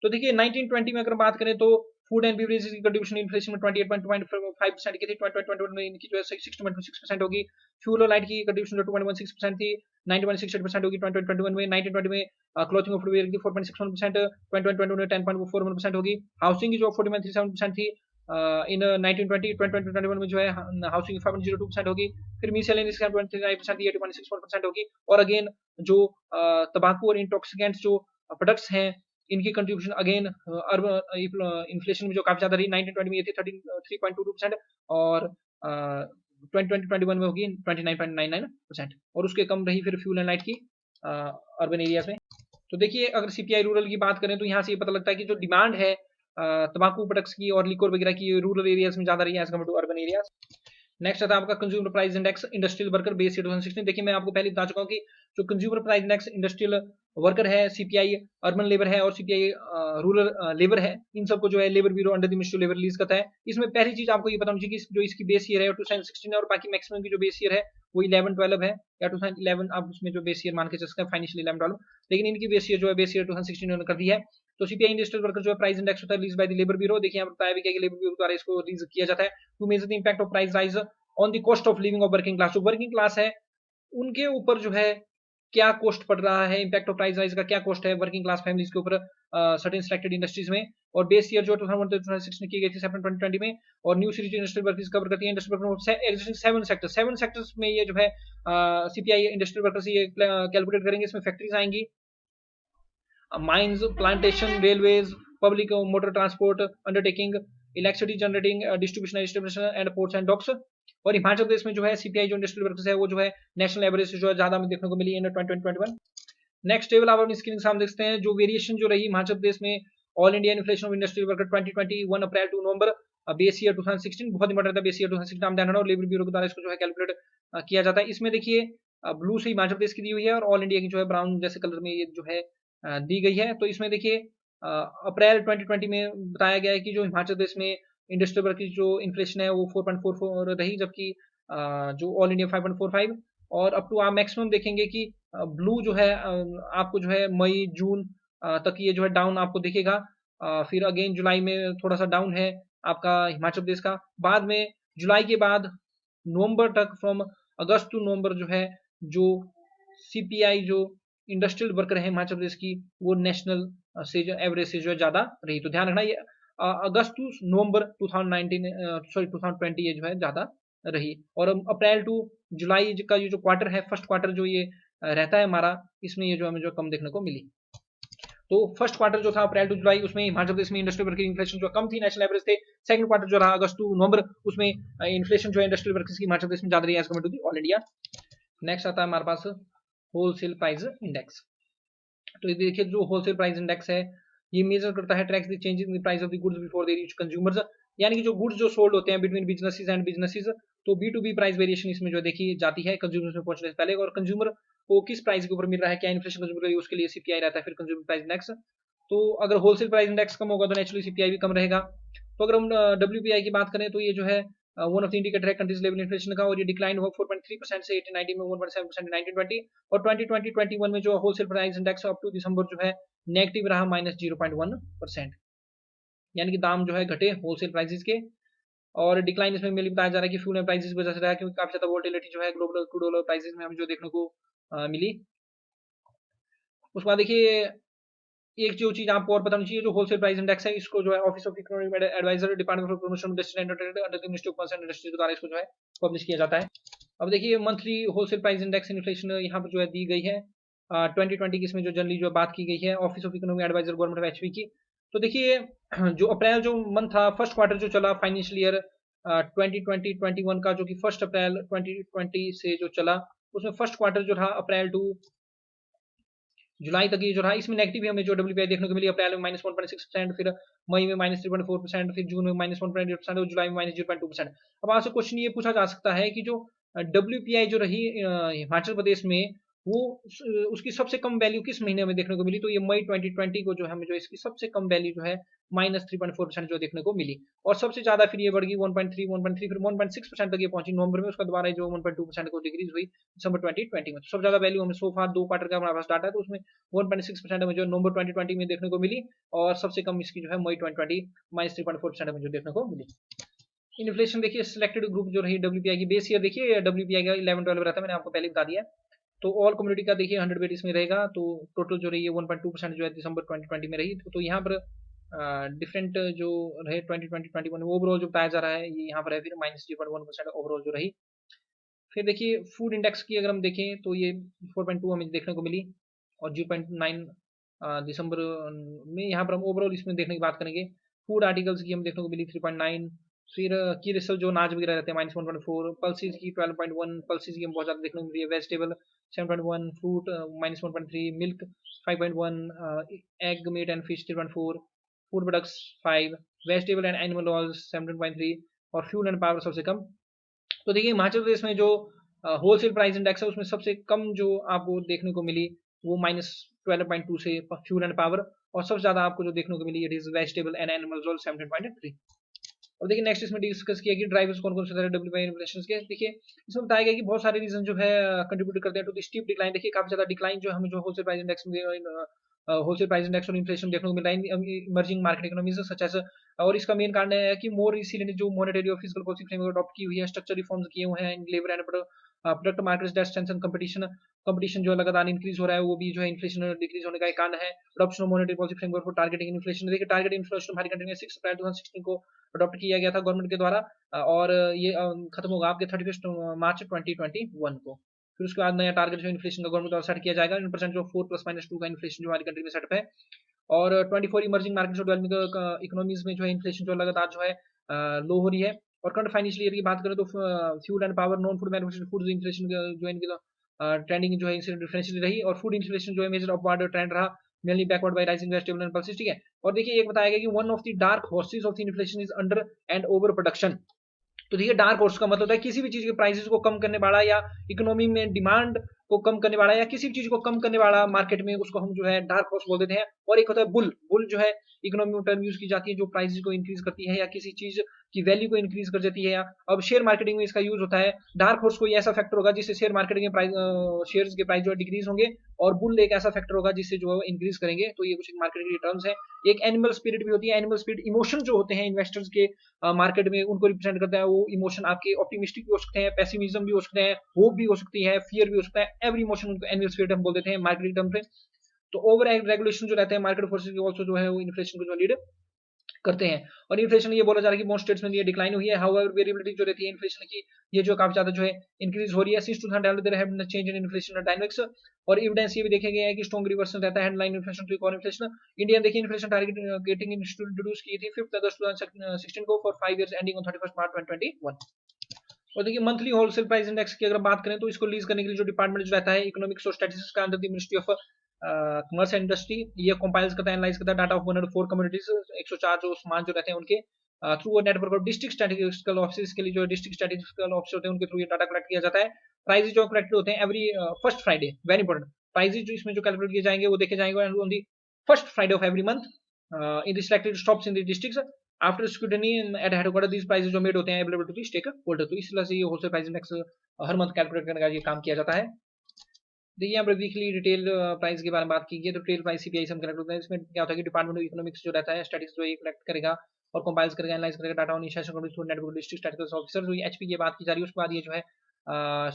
तो देखिए 1920 में अगर बात करें तो फूड एंड बेवरेजेस की कंट्रीब्यूशन इन्फ्लेशन में 28.5% की थी, 2021 में इनकी जो है 60.6% होगी। फ्यूल और लाइट की कंट्रीब्यूशन जो 2.16% थी 9.68% होगी 2021 में। 1920 में क्लॉथिंग और फुटवेयर की 4.61%, 2021 में 10.41% होगी। हाउसिंग की जो 40.37% थी इन 1920 में जो है हाउसिंग 5.02% होगी। फिर मिसलेनियस 7.39% 80.64% होगी। और अगेन जो तंबाकू और इंटॉक्सिकेंट्स जो प्रोडक्ट्स हैं इनकी कंट्रीब्यूशन अगेन इन्फ्लेशन में जो काफी ज्यादा रही 1920 में ये थी 3.22% और 2021 में होगी 29.99%। और उसके कम रही फिर फ्यूल एंड लाइट की अर्बन एरियाज में। तो देखिए अगर सीपीआई रूरल की बात करें तो यहाँ से ये पता लगता है कि जो डिमांड है तंबाकू प्रोडक्ट्स की और लिक्वर वगैरह की रूरल एरियाज में ज्यादा रही है as compare to urban areas. Next आता है आपका consumer price index industrial worker base year 2016। देखिए मैं आपको पहले बता चुका हूँ कि जो consumer price index industrial worker है, सीपीआई अर्बन लेबर है और सीपीआई रूरल लेबर है, इन सबको जो है labour bureau under the ministry of labour release करता है। इसमें पहली चीज आपको ये बतानी चाहिए कि जो इसकी बेस ईयर है 2016 है और बाकी मैक्सिमम की जो बेस ईयर है वो 11-12 है या 2011 आप उसमें जो बेस ईयर मान के चल सकते हैं फाइनेंशियल 11-12, लेकिन इनकी बेस ईयर जो है बेस ईयर 2016 कर दी है। तो सीपीआई इंडस्ट्रियल वर्कर जो है प्राइस इंडेक्स होता है release by the labour bureau. देखिए यहाँ बताया भी कि लेबर ब्यूरो द्वारा इसको रिलीज किया जाता है to measure the impact of price rise on the cost of living of working class. जो वर्किंग क्लास है उनके ऊपर जो है क्या कॉस्ट पड़ रहा है, इंपैक्ट ऑफ प्राइस राइज का क्या कॉस्ट है वर्किंग क्लास फैमिलीज के ऊपर सर्टेन सिलेक्टेड इंडस्ट्रीज में। और बेस ईयर जो 2016 की गई थी सितंबर 2020 में। और new series industrial workers cover करती है इंडस्ट्रियल वर्कर 7 सेक्टर्स में ये जो है सीपीआई इंडस्ट्रियल वर्कर्स ये कैलकुलेट करेंगे। इसमें फैक्ट्रीज आएंगी, mines, plantation, railways, public motor transport undertaking, electricity generating, distribution and ports and docks. और हिमाचल प्रदेश में जो है सीपीआई जो इंडस्ट्रियल वर्कर्स है वो जो है नेशनल एवरेज से जो है ज्यादा में देखने को मिली इन 2021। नेक्स्ट टेबल आप अपनी स्क्रीन के सामने देखते हैं जो वेरिएशन जो रही हिमाचल प्रदेश में all India inflation of industrial worker 2021 April to November base year 2016। बहुत इंपॉर्टेंट था बेस ईयर 2016 नाम ध्यान रखना और लेबर ब्यूरो के द्वारा इसको जो है कैलकुलेट किया जाता है। इसमें देखिए ब्लू से हिमाचल प्रदेश की दी हुई है और ऑल इंडिया की जो है ब्राउन जैसे कलर में ये जो है दी गई है। तो इसमें देखिए अप्रैल 2020 में बताया गया है कि जो हिमाचल प्रदेश में इंडस्ट्रियल वर्कर की जो इन्फ्लेशन है वो 4.44 रही, जबकि जो ऑल इंडिया 5.45। और अप टू आप मैक्सिमम देखेंगे कि ब्लू जो है आपको जो है मई जून तक ये जो है डाउन आपको दिखेगा। फिर अगेन जुलाई में थोड़ा सा डाउन है आपका हिमाचल प्रदेश का। बाद में जुलाई के बाद नवंबर तक, फ्रॉम अगस्त टू नवंबर जो है जो सीपीआई जो इंडस्ट्रियल वर्कर है हिमाचल प्रदेश की वो नेशनल से जो एवरेज से जो है ज्यादा रही। तो ध्यान रखना ये अगस्त टू नवंबर 2020 ये जो है ज्यादा रही। और अप्रैल टू जुलाई का ये जो क्वार्टर है फर्स्ट क्वार्टर जो ये रहता है हमारा, इसमें ये जो हमें जो कम देखने को मिली। तो फर्स्ट क्वार्टर जो था अप्रैल टू जुलाई उसमें हिमाचल प्रदेश में इंडस्ट्रियल वर्कर इन्फ्लेशन जो कम थी, नेशनल एवरेज थे। सेकंड क्वार्टर जो रहा अगस्त टू नवंबर उसमें इन्फ्लेशन जो है इंडस्ट्रियल वर्कर्स की हिमाचल प्रदेश में ज्यादा रही है as compare to the all India. Next आता है हमारे पास होलसेल प्राइस इंडेक्स। तो ये देखिए जो होलसेल प्राइस इंडेक्स है ये मेजर करता है tracks the changes in the price of the goods before they reach consumers, यानी कि जो गुड्स जो सोल्ड होते हैं बिटवीन बिजनेसेस एंड बिजनेसेस। तो B to B price variation इसमें जो देखी जाती है कंज्यूमर्स में पहुंचने से पहले, और कंज्यूमर को किस प्राइस के ऊपर मिल रहा है, क्या इन्फ्लेशन कंज्यूमर उसके लिए सीपीआई रहता है फिर कंज्यूमर प्राइस इंडेक्स। तो अगर होलसेल प्राइस इंडेक्स कम होगा तो नेचुरली सीपीआई भी कम रहेगा। तो अगर हम डब्ल्यूपीआई की बात करें तो ये जो है वन ऑफ द इंडिकेटर है कंट्रीज लेवल इन्फ्लेशन का, और ये डिक्लाइन हुआ 4.3% से 1890 में 1.7% 1920। और 2020-21 में जो wholesale price index up to December जो है नेगेटिव रहा -0.1%, यानी कि दाम जो है घटे होलसेल प्राइसेस के। और डिक्लाइन इसमें मेनली बताया जा रहा है कि फ्यूल एंड प्राइसेस की वजह से रहा है, क्योंकि काफी ज्यादा वोलेटिलिटी जो है ग्लोबल क्रूड ऑयल प्राइसेस में हमें जो देखने को मिली। उसके बाद देखिए एक जो चीज आपको और बतानी चाहिए, जो होलसेल प्राइस इंडेक्स है इसको जो है office of economic adviser department for promotion under the ministry of concern industries के द्वारा इसको जो है पब्लिश किया जाता है। अब देखिए monthly wholesale price index inflation यहाँ पर जो है दी गई है 2020 की, इसमें जो जनरली जो बात की गई है office of economic adviser government of HP की। तो देखिए जो अप्रैल जो मंथ था फर्स्ट क्वार्टर जो चला फाइनेंशियल ईयर 2020-21 का, जो कि 1 अप्रैल 2020 से जो चला उसमें फर्स्ट क्वार्टर जो था अप्रैल टू जुलाई तक ये जो रहा इसमें नेगेटिव हमें जो डब्ल्यूपीआई देखने को मिली। अप्रैल में -1.6%, फिर मई में -3.4%, फिर जून में -1.8% और जुलाई में -0.2%। अब आपसे क्वेश्चन ये पूछा जा सकता है कि जो डब्ल्यूपीआई जो रही हिमाचल प्रदेश में वो उसकी सबसे कम वैल्यू किस महीने में देखने को मिली, तो ये मई 2020 को जो है जो इसकी सबसे कम वैल्यू जो है -3.4% जो देखने को मिली। और सबसे ज्यादा फिर ये बढ़ गई 1.3, 1.3, फिर 1.6% तक ये पहुंची नवंबर में, उसका दोबारा जो 1.2% को डिक्रीज हुई दिसंबर 2020 में। तो सबसे ज्यादा वैल्यू हमें सो फार 2 क्वार्टर का हमारे पास डाटा है, तो उसमें 1.6% में जो नवंबर 2020 में देखने को मिली, और सबसे कम इसकी जो है मई 2020 -3.4% में जो देखने को मिली। इन्फ्लेशन देखिए सिलेक्टेड ग्रुप जो रही डब्ल्यूपीआई की, बेस ईयर देखिए डब्ल्यूपीआई का 11-12 रहता है, मैंने आपको पहले बता दिया। तो ऑल कम्युनिटी का देखिए 100 बेटिस में रहेगा, तो टोटल जो रही है 1.2% जो है दिसंबर 2020 में रही। तो यहाँ पर डिफरेंट जो रहे 2020-21 ओवरऑल जो बताया जा रहा है ये यहाँ पर है फिर -3.1% ओवरऑल जो रही। फिर देखिए फूड इंडेक्स की अगर हम देखें तो ये 4.2 हमें देखने को मिली, और 0.9 दिसंबर में यहाँ पर हम ओवरऑल इसमें देखने की बात करेंगे। फूड आर्टिकल्स की हम देखने को मिली 3.9। फिर की रिसल जो नाच वगैरह रहते हैं -1.4, पल्सिस की 12.1, पल्सिस की हम बहुत ज़्यादा देखने को मिली है। Vegetable 7.1, fruit -1.3, milk 5.1, egg meat and fish 3.4, food products 5, vegetable and animal oils 7.3, और फ्यूल एंड पावर सबसे कम। तो देखिए हिमाचल प्रदेश में जो होलसेल प्राइस इंडेक्स है उसमें सबसे कम जो आपको देखने को मिली वो -12.2 से फ्यूल एंड पावर, और सबसे ज्यादा आपको जो देखने को मिली it is vegetable and animals oil 17.3। और देखिए नेक्स्ट इसमें डिस्कस किया कि ड्राइवर्स कौन कौन से डब्ल्यूपीआई इन्फ्लेशन के। देखिए इसमें बताया गया कि बहुत सारे रीजन जो है कंट्रीब्यूट करते हैं टू द स्टीप डिक्लाइन। देखिए काफी ज्यादा डिक्लाइन जो हमें जो होलसेल प्राइस इंडेक्स में होलसेल प्राइस इंडेक्स और इन्फ्लेशन देखने को मिल रहा है emerging market economies such as. और इसका मेन कारण है कि मोर इसीलिए जो मॉनेटरी और फिजिकल पॉलिसी फ्रेमवर्क अडॉप्ट की हुई है, स्ट्रक्चर रिफॉर्म्स किए हुए हैं in labour and product markets that strengthen competition. Competition जो लगातार इंक्रीज हो रहा है वो भी जो है इन्फ्लेशन डिक्रीज होने का एक कारण है। Adoption of monetary policy framework for targeting inflation. देखिए टारगेट इन्फ्लेशन हमारी कंट्री में 6 अप्रैल 2016 को अडॉप्ट किया गया था गवर्नमेंट के द्वारा, और ये खत्म होगा आपके 31 मार्च 2021 को। फिर उसके बाद नया टारगेट जो इन्फ्लेशन का गवर्नमेंट द्वारा सेट किया जाएगा 9% जो 4 + -2 का इन्फ्लेशन जो हमारी कंट्री में सेटअप है। और 24 इमर्जिंग मार्केट्स और डेवलपिंग इकोनॉमीज में जो है इन्फ्लेशन जो लगातार जो है लो हो रही है। और करंट फाइनेंशियल ईयर की बात करें तो fuel and power non food manufactured food inflation जो है इनकी ट्रेंडिंग जो है इनसे डिफरेंशियल रही, और फूड इन्फ्लेशन जो है मेजर अपवर्ड ट्रेंड रहा, mainly backward bye rising vegetable and pulses. ठीक है। और देखिए एक बताया गया कि one of the dark horses of the inflation is under and over production. तो देखिए डार्क हॉर्स का मतलब है किसी भी चीज के प्राइसेस को कम करने वाला, या इकोनॉमी में डिमांड को कम करने वाला, या किसी भी चीज को कम करने वाला मार्केट में, उसको हम जो है डार्क हॉर्स बोल देते हैं। और एक होता है बुल। बुल जो है इकोनॉमी में टर्म यूज की जाती है जो प्राइसेस को इंक्रीज करती है या किसी चीज की वैल्यू को इंक्रीज कर देती है। या अब शेयर मार्केटिंग में इसका यूज होता है। डार्क हॉर्स कोई ऐसा फैक्टर होगा जिससे शेयर मार्केटिंग के प्राइस शेयर्स के प्राइस जो है डिक्रीज होंगे, और बुल एक ऐसा फैक्टर होगा जिससे जो है इंक्रीज करेंगे। तो ये कुछ मार्केटिंग की टर्म्स है। एक एनिमल स्पिरिट भी होती है। एनिमल स्पिरिट इमोशन जो होते हैं इन्वेस्टर्स के मार्केट में उनको रिप्रेजेंट करता है। वो इमोशन आपके ऑप्टिमिस्टिक भी हो सकते हैं, पेसिमिज्म भी हो सकते हैं, होप भी हो सकती है, फियर भी हो सकता है। एवरी इमोशन उनको एनुअल स्पिरिट हम बोल देते हैं मार्केटिंग टर्म पे। तो ओवर रेगुलेशन जो रहते हैं मार्केट फोर्सेस ऑल्सो जो है वो इन्फ्लेशन को जो लीड करते हैं। और इन्फ्लेशन ये बोला जा रहा है कि मोस्ट स्टेट्स में ये डिक्लाइन हुई है। हाउएवर वेरिएबिलिटी जो रहती है इन्फ्लेशन की ये जो काफी ज्यादा जो है इंक्रीज हो रही है। Since 2012 there have been change in inflation dynamics. और एविडेंस ये भी देखे गए हैं कि स्ट्रॉन्ग रिवर्सल रहता है headline inflation to core inflation. India देखिए इन्फ्लेशन टारगेटिंग इंस्टीट्यूट इंट्रोड्यूस की थी 5 अगस्त 2016 को for 5 years ending on 31 March 2021। और देखिए मंथली होलसेल प्राइस इंडेक्स की अगर बात करें तो इसको लीज करने के लिए जो डिपार्टमेंट जो रहता है इकोनॉमिक्स और स्टैटिस्टिक्स का under the ministry of commerce and industry, ये कंपाइल्स करता है, एनालाइज करता है डाटा ऑफ 104 कम्युनिटीज, 104 जो सामान जो रहते हैं उनके through network of district statistical office के लिए जो डिस्ट्रिक्ट स्टैटिस्टिकल ऑफिस होते हैं उनके थ्रू ये डाटा कलेक्ट किया जाता है। प्राइसेस जो कलेक्ट होते हैं every first Friday, very important. Prices जो इसमें जो कैलकुलेट किए जाएंगे वो देखे जाएंगे on the first Friday of every month in the selected stops in the districts. After scrutiny at headquarter these prices जो मेड होते हैं available to the stakeholder. तो इस तरह से ये होलसेल प्राइस इंडेक्स हर मंथ कैलकुलेट करने का ये काम किया जाता है। देखिए यहाँ पर वीकली रिटेल प्राइस के बारे में बात की गई तो रिटेल प्राइस सीपीआई से हम कनेक्ट होते हैं। इसमें क्या होता है कि डिपार्टमेंट ऑफ इकोनॉमिक्स जो रहता है स्टैटिस्टिक्स जो ये कलेक्ट करेगा और कंपाइल्स करेगा, एनालाइज करेगा data on Isa through network district statistics officer. जो एचपी की बात की जा रही है उसके बाद ये जो है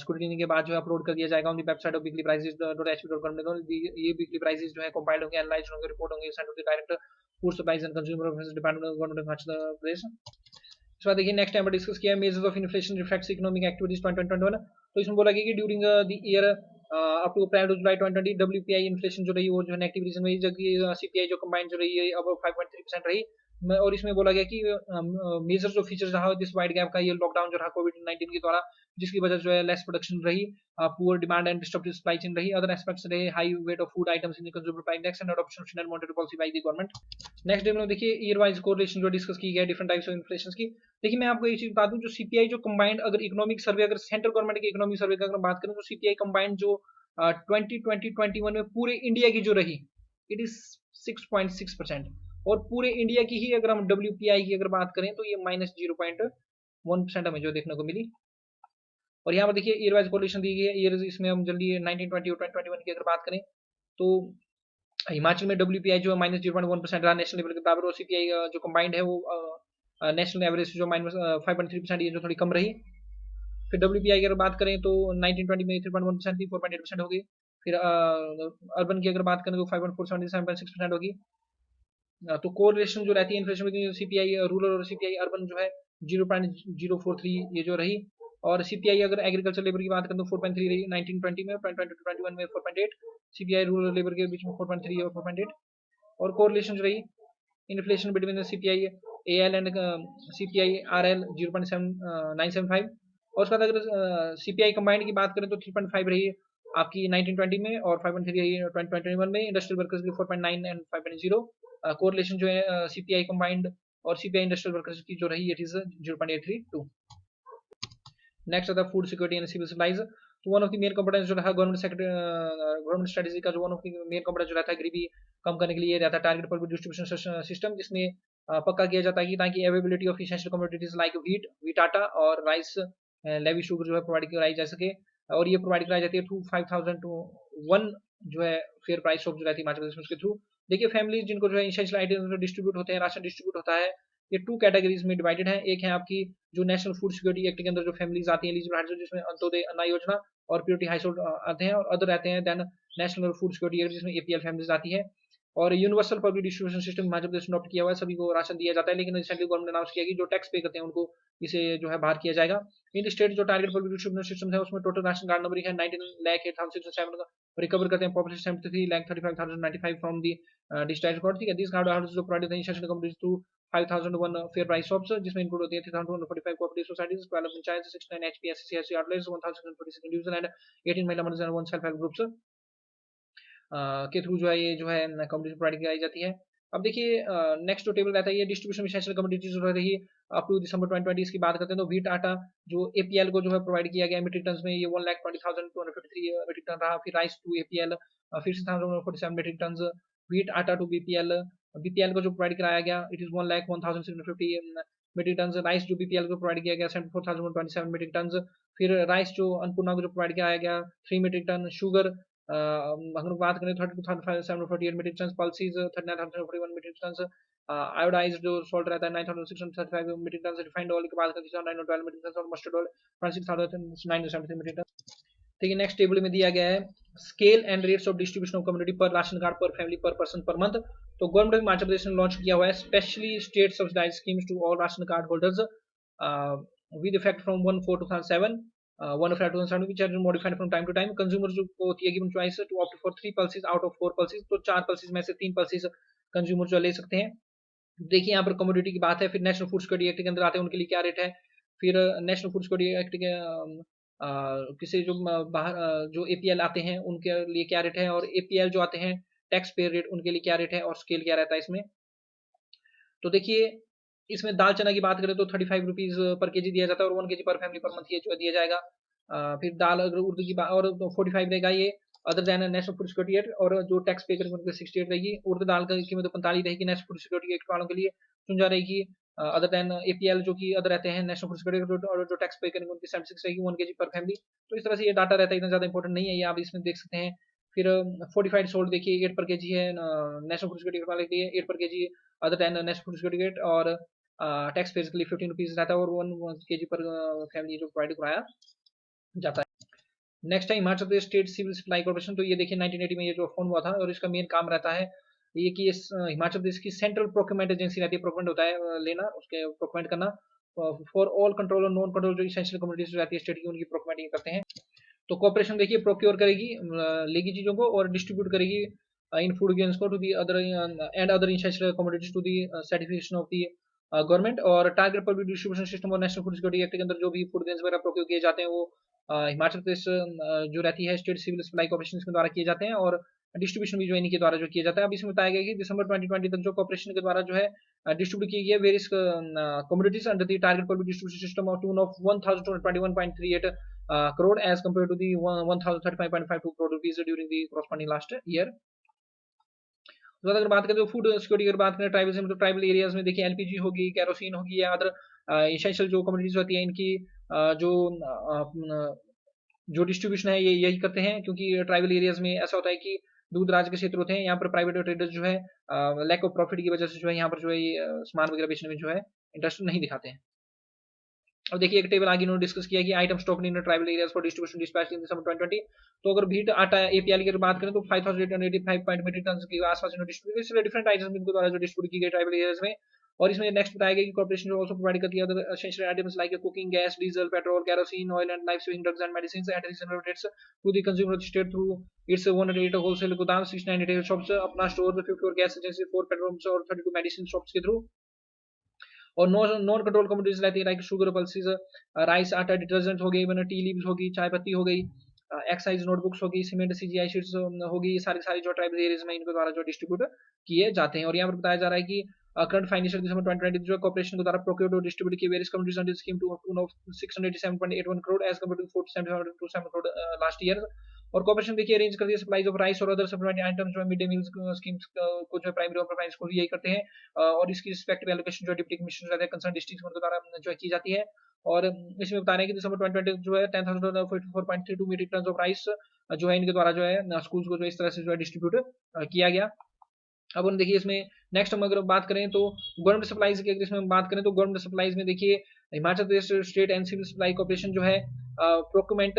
स्क्रूटनी के बाद जो है अपलोड कर दिया जाएगा on the website of weekly prices .hp.com में। तो ये वीकली प्राइसेस जो है कंपाइल्ड होंगे, एनालाइज होंगे, रिपोर्ट होंगे, send to the director food supplies and consumer affairs department of government of Himachal Pradesh. इसके बाद देखिए नेक्स्ट टाइम पर डिस्कस किया measures of inflation reflects economic activities 2021। तो इसमें बोला गया कि during the year up to April to July 2020 WPI inflation जो रही वो जो है नेगेटिव रीजन रही, जबकि सीपीआई जो कंबाइंड जो रही है अब 5.3% रही। और इसमें बोला गया कि मेजर जो फीचर्स रहा दिस वाइड गैप का ये लॉकडाउन जो रहा कोविड-19 के द्वारा, जिसकी वजह जो है लेस प्रोडक्शन रही, poor demand and disturbed supply chain रही। अदर एस्पेक्ट्स रहे high weight of food items in the consumer price index and adoption of final monetary policy by the government. Next day में देखिए ईयर वाइज कोरिलेशन जो डिस्कस की गई डिफरेंट टाइप्स ऑफ इन्फ्लेशन की। देखिए मैं आपको एक चीज बता दूं, जो सीपीआई जो कंबाइंड अगर इकोनॉमिक सर्वे, अगर सेंट्रल गवर्नमेंट के इकोनॉमिक सर्वे की अगर बात करें तो सीपीआई कंबाइंड जो 2020-21 में पूरे इंडिया की जो रही इट इज 6.6%, और पूरे इंडिया की ही अगर हम WPI की अगर बात करें तो ये -0.1% हमें जो देखने को मिली। और यहाँ पर देखिए ईयर वाइज कोरिलेशन दी गई है, ईयर इसमें हम जल्दी 1920 और 2021 की अगर बात करें तो हिमाचल में WPI जो है -0.1% रहा नेशनल लेवल के बराबर, और CPI जो कंबाइंड है वो नेशनल एवरेज जो -5.3% ये जो थोड़ी कम रही। फिर WPI की अगर बात करें तो 1920 में 3.1% थी, 4.8% होगी। फिर अर्बन की अगर बात करें तो 5.4 7.6% होगी। तो कोरिलेशन जो रहती है इन्फ्लेशन में CPI रूरल और CPI अर्बन जो है 0.043 ये जो रही। और CPI अगर एग्रीकल्चर लेबर की बात करें तो 4.3 रही 1920 में, 2020-21 में 4.8, CPI रूरल लेबर के बीच में 4.3 और 4.8। और कोरिलेशन जो रही inflation between CPI AL and CPI RL 0.975। और उसके बाद अगर CPI कंबाइंड की बात करें तो 3.5 रही आपकी 1920 में, और 5.3 रही 2021 में। इंडस्ट्रियल वर्कर्स की 4.9 एंड 5.0। कोरिलेशन जो है CPI कंबाइंड और CPI इंडस्ट्रियल वर्कर्स की जो रही इट इज 0.832। नेक्स्ट आता है food security and civil supplies. तो one of the main components जो रहा गवर्नमेंट सेक्टर गवर्नमेंट स्ट्रेटेजी का जो one of the main component जो रहता है गरीबी कम करने के लिए रहता है टारगेट पब्लिक डिस्ट्रीब्यूशन सिस्टम, जिसमें पक्का किया जाता है कि ताकि availability of essential commodities like wheat आटा और राइस लेवी शुगर जो है प्रोवाइड कराई जा सके। और ये प्रोवाइड कराई जाती है थ्रू 5000 टू 1 जो है फेयर प्राइस शॉप जो रहती है हिमाचल प्रदेश में, उसके थ्रू। देखिए फैमिलीज जिनको जो है एसेंशियल आइटम्स डिस्ट्रीब्यूट होते हैं, राशन डिस्ट्रीब्यूट होता है, ये 2 कैटेगरीज में डिवाइडेड है। एक है आपकी जो नेशनल फूड सिक्योरिटी एक्ट के अंदर जो फैमिलीज आती हैं एलिजिबल हाउसेज, जिसमें अंत्योदय अन्न योजना और प्योरिटी हाउसहोल्ड आते हैं, और अदर रहते हैं then national food security act जिसमें APL फैमिलीज आती है। और universal public distribution system Himachal Pradesh ने अडॉप्ट किया हुआ है, सभी को राशन दिया जाता है, लेकिन रिसेंटली गवर्नमेंट ने अनाउंस किया कि जो टैक्स पे करते हैं उनको इसे जो है बाहर किया जाएगा। इन स्टेट जो टारगेट पब्लिक डिस्ट्रीब्यूशन सिस्टम है उसमें टोटल राशन कार्ड नंबर है 19,08,607 का रिकवर करते हैं population 73,35,095 from the digitized card. ठीक है, दिस कार्ड हाउसेस जो प्रोवाइड होते हैं essential commodities to 5001 fair price shops, जिसमें इंक्लूड होती है 3245 cooperative societies, 12 panchayat, 69 HPS CSC outlets, 1646 individual and 18 महिला मंडल एंड 1 सेल्फ हेल्प ग्रुप्स के थ्रू जो है ये जो है कमोडिटी प्रोवाइड कराई जाती है। अब देखिए नेक्स्ट जो टेबल रहता है ये डिस्ट्रीब्यूशन एसेंशियल कमोडिटीज जो रही अप टू दिसंबर 2020 की बात करते हैं तो व्हीट आटा जो APL को जो है प्रोवाइड किया गया मीट्रिक टन में ये 1,20,253 मीट्रिक टन रहा। फिर rice to APL 50,47 metric ton, wheat atta to BPL को जो प्रोवाइड कराया गया it is 1,01,650 metric ton. Rice जो BPL को प्रोवाइड किया गया 74,127 मीट्रिक टन। फिर राइस जो अन्नपूर्णा को जो प्रोवाइड किया गया 3 मीट्रिक टन। शुगर अगर बात करें 32,748 metric ton, pulses 39,041 metric ton, iodise जो सॉल्ट रहता है 9,635 मीट्रिक टन, रिफाइंड ऑयल की बात करें 912 मीट्रिक टन, और मस्टर्ड ऑयल 26,973 मीट्रिक टन। ठीक है, नेक्स्ट टेबल में दिया गया है scale and rates of distribution of community per ration card per family per person per month. तो गवर्नमेंट ऑफ हिमाचल प्रदेश ने लॉन्च किया हुआ है specially state subsidize schemes to all ration card holders with effect from 1/4/2007 1/5/2007 which are modified from time to time। Consumers को होती है given choice to opt for 3 pulses out of 4 pulses, तो 4 पल्सेस में से 3 पल्सेस कंज्यूमर जो ले सकते हैं। देखिए यहाँ पर कमोडिटी की बात है, फिर नेशनल फूड सिक्योरिटी एक्ट के अंदर आते हैं उनके लिए क्या रेट है, फिर नेशनल फूड सिक्योरिटी एक्ट के किसी जो बाहर जो APL आते हैं उनके लिए क्या रेट है, और APL जो आते हैं टैक्स पेयर रेट उनके लिए क्या रेट है, और स्केल क्या रहता है इसमें। तो देखिए इसमें दाल चना की बात करें तो 35 रुपीज पर केजी दिया जाता है, और 1 kg पर फैमिली पर मंथ ये जो दिया जाएगा। फिर दाल अगर उर्दू की बात और तो 45 रहेगा ये other than national food security act, और जो टैक्स पे करेंगे उनके 68 रहेगी। उर्द दाल की कीमत 45 रहेगी नेशनल फूड सिक्योरिटी एक्ट वालों के लिए, 53 रहेगी। अदर देन APL जो कि अदर रहते हैं नेशनल फूड सिक्योरिटी और जो टैक्स पे करेंगे उनकी 76 रहेगी 1 kg पर फैमिली। तो इस तरह से ये डाटा रहता है, इतना ज्यादा इंपॉर्टेंट नहीं है, ये आप इसमें देख सकते हैं। फिर फोर्टिफाइड सोल्ट देखिए 8 पर केजी है नेशनल फूड सिक्योरिटी वाले के लिए 8 पर KG other than national food security act, और टैक्स पेज के लिए 15 रुपीज रहता है, और 1 kg पर फैमिली जो प्रोवाइड कराया जाता है। नेक्स्ट है Himachal Pradesh state civil supply corporation. तो ये देखिए 1980 में ये जो फॉर्म हुआ था, और इसका मेन काम रहता है ये कि इस हिमाचल प्रदेश की सेंट्रल प्रोक्योरमेंट एजेंसी रहती है, प्रोक्योरमेंट होता है लेना उसके प्रोक्योरमेंट करना फॉर ऑल कंट्रोल और नॉन कंट्रोल जो इसेंशियल कमोडिटीज रहती है स्टेट की उनकी प्रोक्योरमेंट करते हैं। तो कॉर्पोरेशन देखिए प्रोक्योर करेगी लेगी चीजों को और डिस्ट्रीब्यूट करेगी इन फूड गेन्स को to the other and other essential commodities to the certification of the government. और टारगेट पब्लिक डिस्ट्रीब्यूशन सिस्टम और नेशनल फूड सिक्योरिटी एक्ट के अंदर जो भी फूड गेन्स वगैरह प्रोक्योर किए जाते हैं वो हिमाचल प्रदेश जो रहती है स्टेट सिविल सप्लाई कॉर्पोरेशन के द्वारा किए जाते हैं, और डिस्ट्रीब्यूशन भी जो इन्हीं के द्वारा जो किया जाता है। अब इसमें बताया गया कि दिसंबर 2020 तक जो कॉर्पोरेशन के द्वारा जो है डिस्ट्रीब्यूट की गई है various commodities under the target public distribution system of tune of 1221.38 crore as compared to the 1035.52 crore rupees during the corresponding last year. तो अगर बात करें तो फूड सिक्योरिटी अगर बात करें ट्राइबल से, मतलब ट्राइबल एरियाज में देखिए एलपीजी होगी, कैरोसिन होगी या अदर इसेंशियल जो कम्युनिटीज होती है इनकी जो डिस्ट्रीब्यूशन है ये यही करते हैं, क्योंकि ट्राइबल एरियाज में ऐसा होता है कि दूर दराज के क्षेत्र होते हैं, यहाँ पर प्राइवेट ट्रेडर्स जो है लैक ऑफ प्रॉफिट की वजह से जो है यहाँ पर जो है ये सामान वगैरह बेचने में जो है इंटरेस्ट नहीं दिखाते हैं। अब देखिए एक टेबल आगे इन्होंने डिस्कस किया कि item stock in tribal areas for distribution dispatch in December 2020। तो अगर व्हीट आटा एपीएल की बात करें तो 5885 पॉइंट मीट्रिक टन के आसपास इन्होंने डिस्ट्रीब्यूट डिफरेंट आइटम्स इनको द्वारा जो डिस्ट्रीब्यूट की गई ट्राइबल एरियाज में। और इसमें नेक्स्ट बताया गया कि कॉर्पोरेशन जो आल्सो प्रोवाइड करती है other essential items like cooking gas, diesel, petrol, kerosene, oil and life saving drugs and medicines at reasonable rates to the consumer state through its 108 wholesale गोदाम, 69 रिटेल शॉप्स, अपना store, 54 gas agency, 4 petrol pumps और 32 मेडिसिन शॉप्स के थ्रू। और नॉन कंट्रोल कमोडिटीज रहती है like sugar, pulses, rice, atta, detergent हो गई, इवन टी लीव्स होगी, चाय पत्ती हो गई, एक्साइज नोटबुक्स होगी, सीमेंट, सीजीआई शीट्स होगी, ये सारी जो ट्राइबल एरियाज में इनके द्वारा जो डिस्ट्रीब्यूट किए जाते हैं। और यहाँ पर बताया जा रहा है कि करंट फाइनेंशियल दिसंबर 2020 जो कॉर्पोरेशन के द्वारा प्रोक्योर्ड और डिस्ट्रीब्यूट किए various communities under scheme to 687.81 crore as compare to 477 crore last year. और कॉर्पोरेशन देखिए अरेंज कर दिया सप्लाईज ऑफ राइस और अदर सप्लीमेंट्री आइटम्स जो मिड डे मील स्कीम्स को जो प्राइमरी और फाइनेंस को यही करते हैं। और इसकी रिस्पेक्टिव एलोकेशन जो डिप्टी कमिश्नर रहते हैं कंसर्न डिस्ट्रिक्ट्स के द्वारा जो है की जाती है। और इसमें बता रहे हैं कि दिसंबर 2020 जो है 10,044.32 मीट्रिक टन ऑफ राइस जो है इनके द्वारा जो है स्कूल्स को जो इस तरह से जो है डिस्ट्रीब्यूट किया गया। अब हम देखिए इसमें नेक्स्ट हम अगर बात करें तो गवर्नमेंट सप्लाईज की, अगर इसमें बात करें तो गवर्नमेंट सप्लाईज में देखिए Himachal Pradesh state and civil supply corporation जो है प्रोक्योरमेंट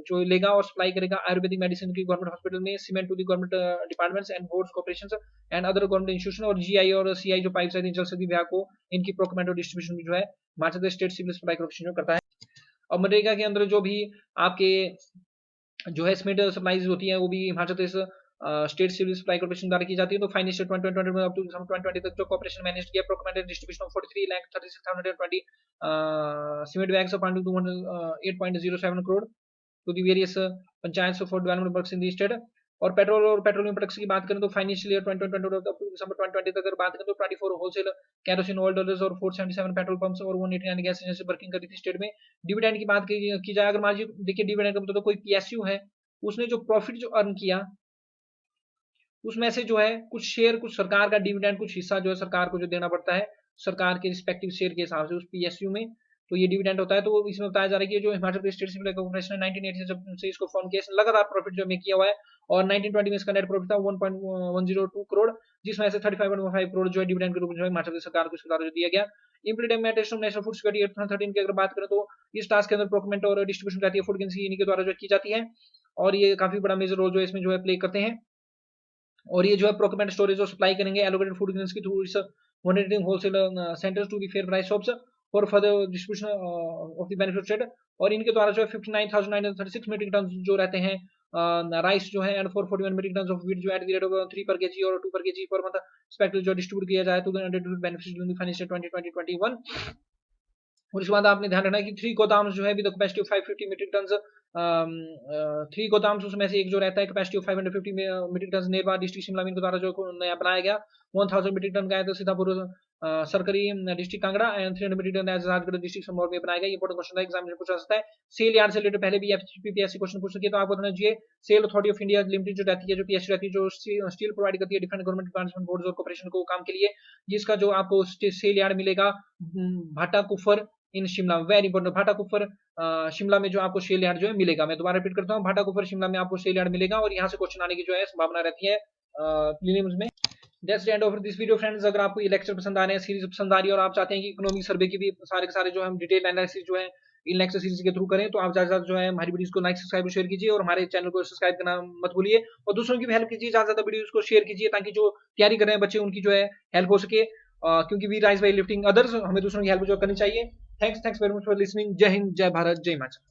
जो लेगा और सप्लाई करेगा आयुर्वेदिक मेडिसिन की गवर्नमेंट हॉस्पिटल में, cement to the government departments and boards corporations and other government institution, और जीआई और सीआई जो पाइप्स है जल शक्ति विभाग को इनकी प्रोक्योरमेंट और डिस्ट्रीब्यूशन जो है Himachal Pradesh state civil supply corporation जो करता है। और मनरेगा के अंदर जो भी आपके जो है सीमेंट सप्लाईज होती है वो भी Himachal Pradesh state civil supply corporation द्वारा की जाती है। तो फाइनेंशियल 2020 में अप टू 2020 तक जो कॉर्पोरेशन मैनेज किया procurement distribution of 43,36,720 cement bags of 8.07 crore to the various panchayat for development works in the state. और पेट्रोल और पेट्रोलियम प्रोडक्ट्स की बात करें तो फाइनेंशियल ईयर 2020 अप टू दिसंबर 2020 तक अगर बात करें तो 24 होलसेल कैरोसिन ऑयल डीलर्स और 477 पेट्रोल पंप्स और 189 गैस एजेंसी वर्किंग कर रही थी स्टेट में। डिविडेंड की बात की जाए अगर मान लीजिए देखिए डिविडेंड का मतलब तो कोई पीएसयू है उसने जो प्रॉफिट जो अर्न किया उसमें से जो है कुछ शेयर, कुछ सरकार का डिविडेंड, कुछ हिस्सा जो है सरकार को जो देना पड़ता है सरकार के रिस्पेक्टिव शेयर के हिसाब से उस पीएसयू में, तो ये डिविडेंड होता है। तो इसमें बताया जा रहा है कि जो Himachal Pradesh state civil corporation 1980 से जब से इसको फॉर्म किया लगातार प्रॉफिट जो किया हुआ है। और 1920 में इसका नेट प्रॉफिट था 1.102 करोड़, जिसमें से 35.15 करोड़ जो है डिविडेंड के रूप में जो है हिमाचल प्रदेश सरकार को इसके द्वारा जो दिया गया। Implementation of national food security act 2013 की अगर बात करें तो इस टास्क के अंदर प्रोक्योरमेंट और डिस्ट्रीब्यूशन रहती है फूड एजेंसी इनके द्वारा जो की जाती है, और ये काफी बड़ा मेजर रोल जो है इसमें जो है प्ले करते हैं। और ये जो है प्रोक्योरमेंट स्टोरेज और सप्लाई करेंगे एलोकेटेड फूड ग्रेन्स की थ्रू इस monitoring wholesale centers to the fair price shops for further distribution of the benefited. और इनके द्वारा जो है 59,936 मीट्रिक टन जो रहते हैं राइस जो है and 441 metric ton of wheat जो at the rate of 3 per KG और 2 पर केजी पर मंथ रिस्पेक्टिव जो डिस्ट्रीब्यूट किया जाए to the beneficiaries during financial 2020-21। और इसके बाद आपने ध्यान रखना है कि 3 गोदाम्स जो है with capacity of 550 metric ton, 3 गोदाम्स उसमें से एक जो रहता है capacity of 550 metric ton Nerwa district Shimla में इनके द्वारा जो नया बनाया गया 1000 मीट्रिक टन का है तो Sitapur Sarkari district Kangra and 300 metric ton Azadgarh district Sirmaur में बनाया गया। इंपोर्टेंट क्वेश्चन था एग्जाम में पूछा सकता है। सेल यार्ड से रिलेटेड पहले भी पीपीएससी क्वेश्चन पूछ सके तो आपको बताना चाहिए sale authority of India limited जो रहती है जो पीएससी रहती है जो स्टील प्रोवाइड करती है डिफरेंट गवर्नमेंट डिपार्टमेंट बोर्ड और कॉर्पोरेशन को काम के लिए, जिसका जो आपको सेल यार्ड मिलेगा भाटा कुफर इन शिमला, वेरी इंपॉर्टेंट भाटा कुफर शिमला में जो आपको सेल यार्ड जो है मिलेगा। मैं दोबारा रिपीट करता हूँ भाटा कुफर शिमला में आपको सेल यार्ड मिलेगा और यहाँ से क्वेश्चन आने की जो है संभावना रहती है प्रीलिम्स में। That's the end of this video friends. अगर आपको ये लेक्चर पसंद आ रहे हैं, सीरीज पसंद आ रही है और आप चाहते हैं कि इकोनॉमिक सर्वे की भी सारे के सारे जो हम डिटेल एनालिसिस जो है इन लेक्चर सीरीज के थ्रू करें तो आप ज्यादा जो है हमारी वीडियोस को लाइक सब्सक्राइब और शेयर कीजिए और हमारे चैनल को सब्सक्राइब करना मत भूलिए और दूसरों की भी हेल्प कीजिए, ज्यादा ज्यादा वीडियोस को शेयर कीजिए ताकि जो तैयारी कर रहे हैं बच्चे उनकी जो है हेल्प हो सके, क्योंकि we rise by lifting others, हमें दूसरों की हेल्प जो करनी चाहिए। Thanks very much for listening. जय हिंद, जय भारत, जय हिमाचल।